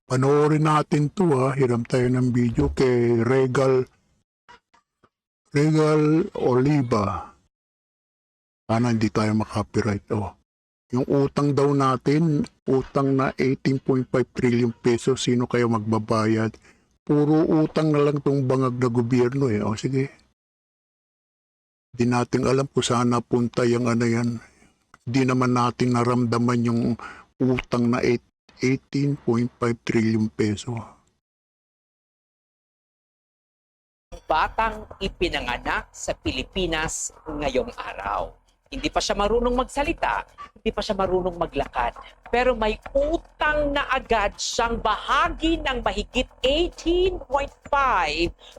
Panoorin natin to ha. Hiram tayo ng video kay Regal Oliva. Sana hindi tayo makapiright. Oh. Yung utang daw natin, utang na 18.5 trillion pesos, sino kayo magbabayad? Puro utang na lang tong bangag na gobyerno eh. O sige. Di natin alam kung saan napunta yung ano yan. Di naman natin naramdaman yung utang na 18.5 trillion peso. Batang ipinanganak sa Pilipinas ngayong araw. Hindi pa siya marunong magsalita, hindi pa siya marunong maglakad. Pero may utang na agad siyang bahagi ng mahigit 18.5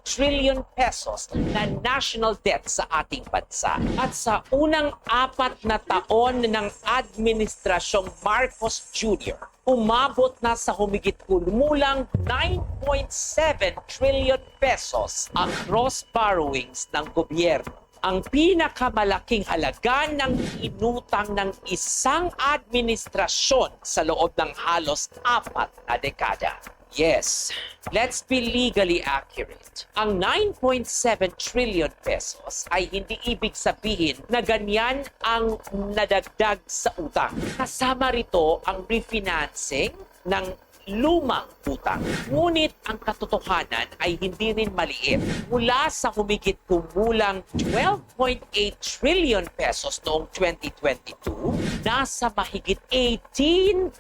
trillion pesos na national debt sa ating bansa. At sa unang 4 na taon ng Administrasyong Marcos Jr., umabot na sa humigit kumulang 9.7 trillion pesos ang gross borrowings ng gobyerno. Ang pinakamalaking halaga ng inutang ng isang administrasyon sa loob ng halos 4 na dekada. Yes, let's be legally accurate. Ang 9.7 trillion pesos ay hindi ibig sabihin na ganyan ang nadagdag sa utang. Kasama rito ang refinancing ng lumang utang. Ngunit ang katotohanan ay hindi rin maliit. Mula sa humigit kumulang 12.8 trillion pesos noong 2022, nasa mahigit 18.5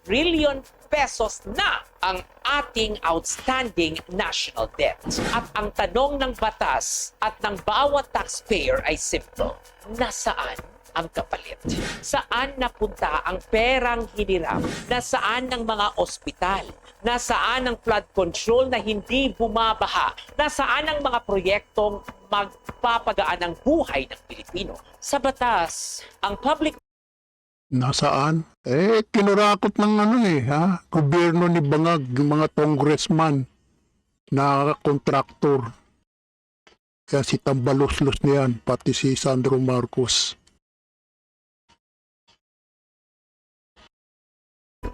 trillion pesos na ang ating outstanding national debt. At ang tanong ng batas at ng bawat taxpayer ay simple. Nasaan ang kapalit? Saan napunta ang perang hiniram? Nasaan ang mga ospital? Nasaan ang flood control na hindi bumabaha? Nasaan ang mga proyektong magpapagaan ng buhay ng Pilipino? Sa batas, ang public Nasaan? Kinurakot ng gobyerno ni Bangag, yung mga congressman na kontraktor. Kaya si Tambalos-los niyan, pati si Sandro Marcos.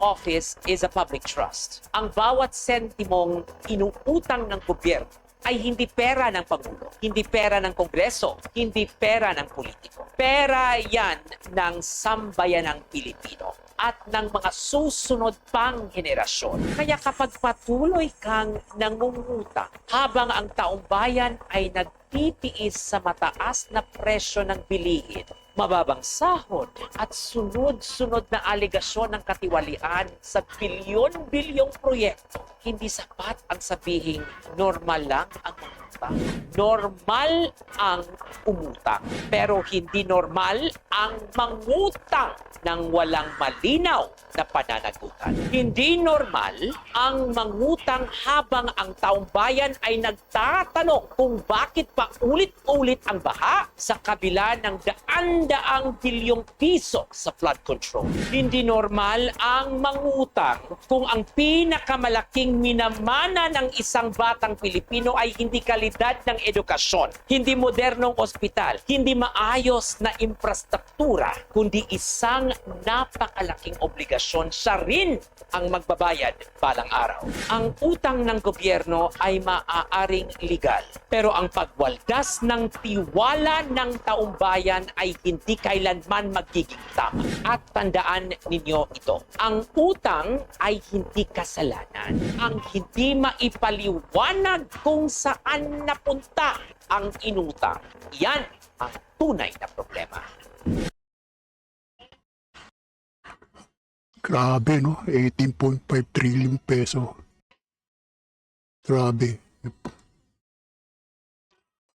office is a public trust. Ang bawat sentimong inuutang ng gobyerno ay hindi pera ng Pangulo, hindi pera ng Kongreso, hindi pera ng politiko. Pera yan ng sambayanang Pilipino at ng mga susunod pang henerasyon. Kaya kapag patuloy kang nangungutang habang ang taong bayan ay nagtitiis sa mataas na presyo ng bilihin, mababang sahod at sunod-sunod na aligasyon ng katiwalian sa bilyon-bilyong proyekto, hindi sapat ang sabihing normal lang ang umutang. Normal ang umutang, pero hindi normal ang mangutang ng walang malinaw na pananagutan. Hindi normal ang mangutang habang ang taong bayan ay nagtatanong kung bakit pa ulit-ulit ang baha sa kabila ng daan-daang bilyong piso sa flood control. Hindi normal ang mangutang kung ang pinakamalaking minamana ng isang batang Pilipino ay hindi kalidad ng edukasyon, hindi modernong ospital, hindi maayos na infrastruktura, kundi isang napakalaking obligasyon siya rin ang magbabayad balang araw. Ang utang ng gobyerno ay maaaring legal, pero ang pagwaldas ng tiwala ng taong bayan ay hindi kailanman magiging tama. At tandaan ninyo ito, ang utang ay hindi kasalanan. Ang hindi maipaliwanag kung saan napunta ang inutang, yan ang tunay na problema. Grabe, no? 18.5 trillion peso. Grabe.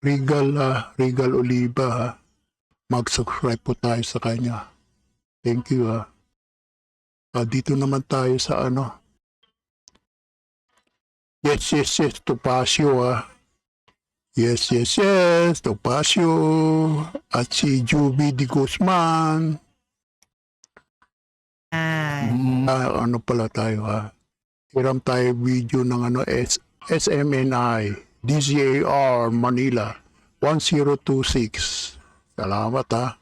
Regal Oliva, ha? Mag-subscribe po tayo sa kanya. Thank you, ha? Dito naman tayo sa Yes, Topacio, ha? Yes, Topacio. At si Juby de Guzman. Ano pala tayo, ha? Hiram tayo video ng SMNI, DZAR Manila 1026. Salamat, ha?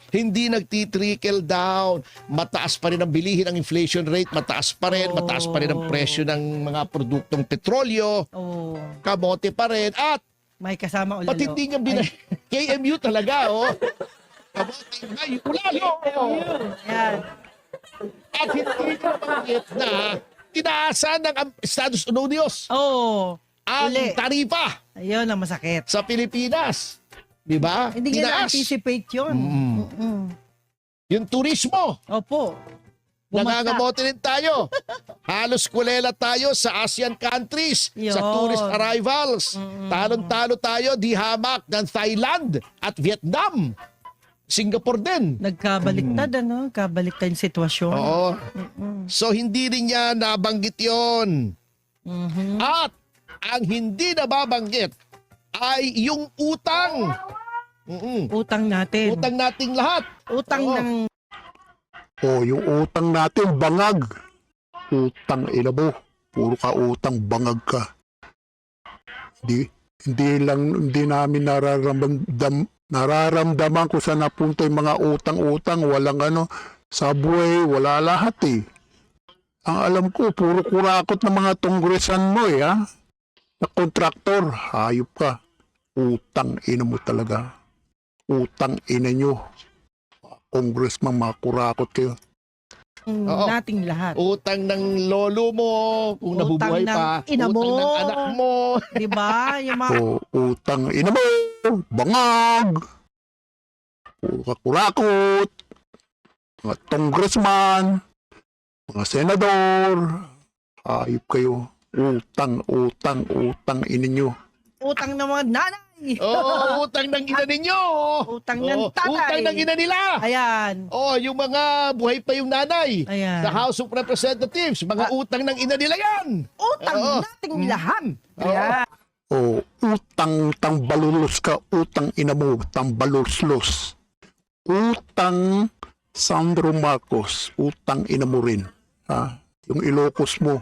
Hindi nagti-trickle down. Mataas pa rin ang bilihin ang inflation rate, mataas pa rin ang presyo ng mga produktong petrolyo, Oo. kamote pa rin, at May kasama ulalo. pati hindi niya KMU talaga, kamote na yung ulalo. Yan. At hindi niya mabanggit na tinaasan ng Estados Unidos Oo. ang Uli. taripa Ayun ang masakit. sa Pilipinas. Di ba? Hindi niya Tinaas. na-anticipate yun. Yung turismo, Opo. Bumagsak. nangangamote rin tayo. Halos kulela tayo sa ASEAN countries, sa Yun. tourist arrivals. Talon-talo tayo, di hamak ng Thailand at Vietnam. Singapore din. Nagkabaliktad, ano? Kabaliktad yung sitwasyon. Oo. So hindi rin niya nabanggit yon. Mhm. At ang hindi nababanggit ay yung utang. Utang natin. Utang nating lahat. Utang Oo. ng... Yung utang natin, bangag. Utang ina mo. Puro ka utang, bangag ka. Hindi namin nararamdaman kung saan napunta yung mga utang-utang. Walang subway, wala lahat eh. Ang alam ko, puro kurakot ng mga tungresan mo ha? Na kontraktor, hayop ka. Utang ina mo talaga. Utang ina nyo. Congressman, mga kurakot kayo. Oo. nating lahat. Utang ng lolo mo, kung Utang nabubuhay ng pa. ina mo. Utang ng anak mo. Di ba? Yung mga... Utang ina mo. Bangag. Puro ka kurakot. Mga congressman. Mga senador. Hayop kayo. Utang ina nyo. Utang ng mga nanay. Utang ng ina ninyo. Utang ng tatay. Utang ng ina nila. Ayan. Yung mga buhay pa yung nanay. Ayan. Sa House of Representatives, mga utang ng ina nila yan. Utang nating lahat. Oo. Ayan. Utang tambalulos ka. Utang ina mo. Tambaluslos. Utang Sandro Marcos. Utang ina mo rin. Yung Ilocos mo.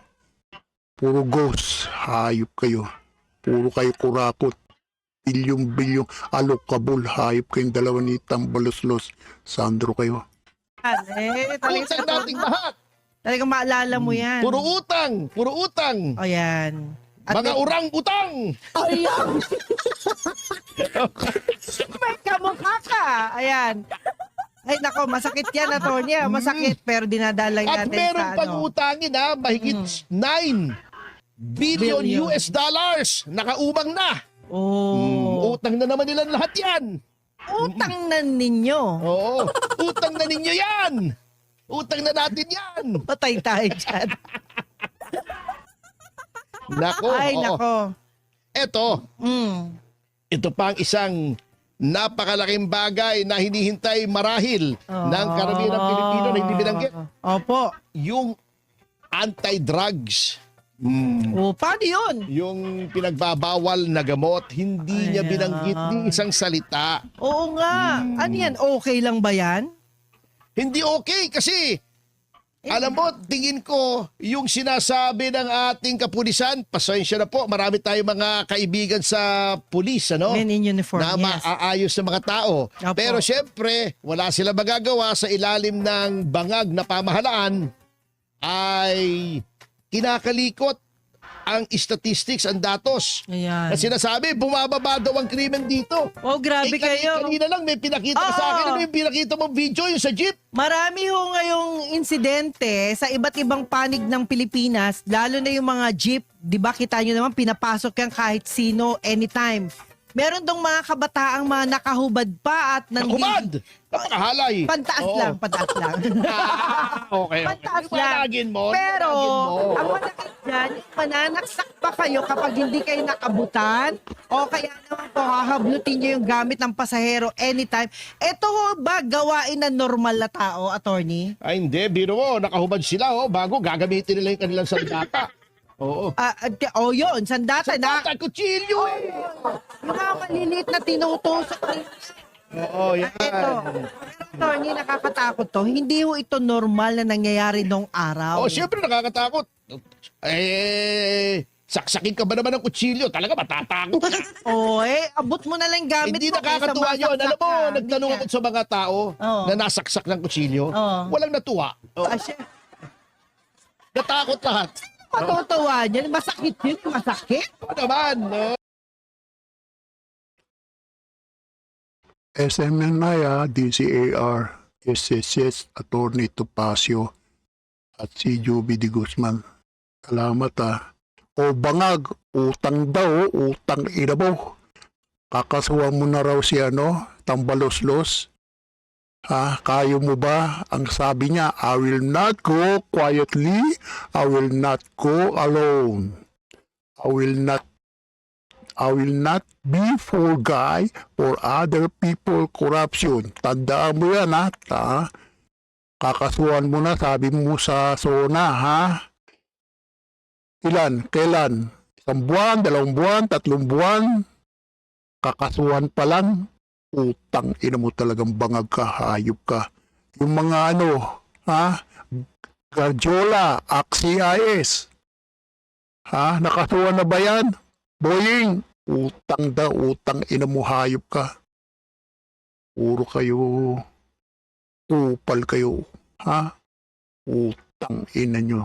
Puro ghost. Hayop kayo. Puro kayo kurakot. Bilyong alokabol. Hayop kayong dalawa ni Tambaluslos. Sandro kayo. Utang nating lahat. Talagang maalala mo yan. Puro utang. Puro utang. Ayan. At Mga urang-utang. Ayan. May kamukha ka. Ayan. Ay nako, masakit yan, attorney. Masakit, pero dinadalay At natin meron sa pang utangin mahigit 9 billion Billion. US dollars. Nakaumang na. Utang na naman nila lahat yan. Utang na ninyo. Oo. Utang na ninyo yan. Utang na natin yan. Patay tayo dyan. Nako. Ay, nako. Ito pa ang isang napakalaking bagay na hinihintay marahil ng karamihan ng Pilipino na hindi binanggit. Opo. Yung anti-drugs. Paano yun? Yung pinagbabawal na gamot, hindi niya Ayan. binanggit ni isang salita. Oo nga. Ano yan? Okay lang ba yan? Hindi okay kasi alam mo, tingin ko, yung sinasabi ng ating kapulisan, pasensya na po, marami tayong mga kaibigan sa pulis, Men in uniform, na yes. maaayos na mga tao. Opo. Pero syempre, wala sila magagawa sa ilalim ng bangag na pamahalaan ay kinakalikot ang statistics, ang datos. Ayan. Na sinasabi, bumababa daw ang krimen dito. Oh, grabe kayo. Kanina lang may pinakita ka sa akin. Ano yung pinakita mong video? Yung sa jeep? Marami ho ngayong insidente sa iba't ibang panig ng Pilipinas, lalo na yung mga jeep, di ba kita nyo naman, pinapasok yan kahit sino, anytime. Meron dong mga kabataang mga nakahubad pa at Nakubad! Napakahalay. Pantaas Oo. lang, pantaas lang. Okay. Pantaas lang. Ipanagin mo. Pero, ipanagin mo. ang masakit dyan, mananaksak pa kayo kapag hindi kayo nakabutan o kaya naman po hahablutin nyo yung gamit ng pasahero anytime. Ito ho ba gawain na normal na tao, attorney? Ay hindi, biro mo. Nakahubad sila. Bago gagamitin nila yung kanilang sandata. Oo. Yun, sandata na. Sandata, kutsilyo eh. Yung mga maliliit na tinutusok. Oo, yan. Ito, attorney, nakakatakot to. Hindi ho ito normal na nangyayari nung araw. Siyempre nakakatakot. Saksakin ka ba naman ng kutsilyo? Talaga matatakot ka. Abot mo na lang gamit Hindi mo. kaysa nakakatuwa yun. Alam mo, masaksak ka. nagtanong Hindi ako sa mga tao Oo. na nasaksak ng kutsilyo. Oo. Walang natuwa. ka. Natakot lahat. Patutuwa niyan. Masakit yun. Masakit. Ano naman? No? SMNIA, DCAR, SSS, Attorney Topacio, at si Juby de Guzman. Salamat O bangag, utang daw, utang ina mo. Kakasuhan mo na raw si Tambaloslos. Kayo mo ba? Ang sabi niya, I will not go quietly, I will not go alone. I will not be for guy for other people corruption. Tandaan mo yan Kakasuhan mo na, sabi mo sa SONA Ilan? Kailan? 1 buwan, 2 buwan, 3 buwan? Kakasuhan pa lang? Utang ina mo talagang bangag ka, hayop ka. Yung mga Guardiola, AXIS. Nakasuhan na ba yan? Boying, utang utang ina mo, hayop ka. Puro kayo, kupal kayo. Utang ina nyo.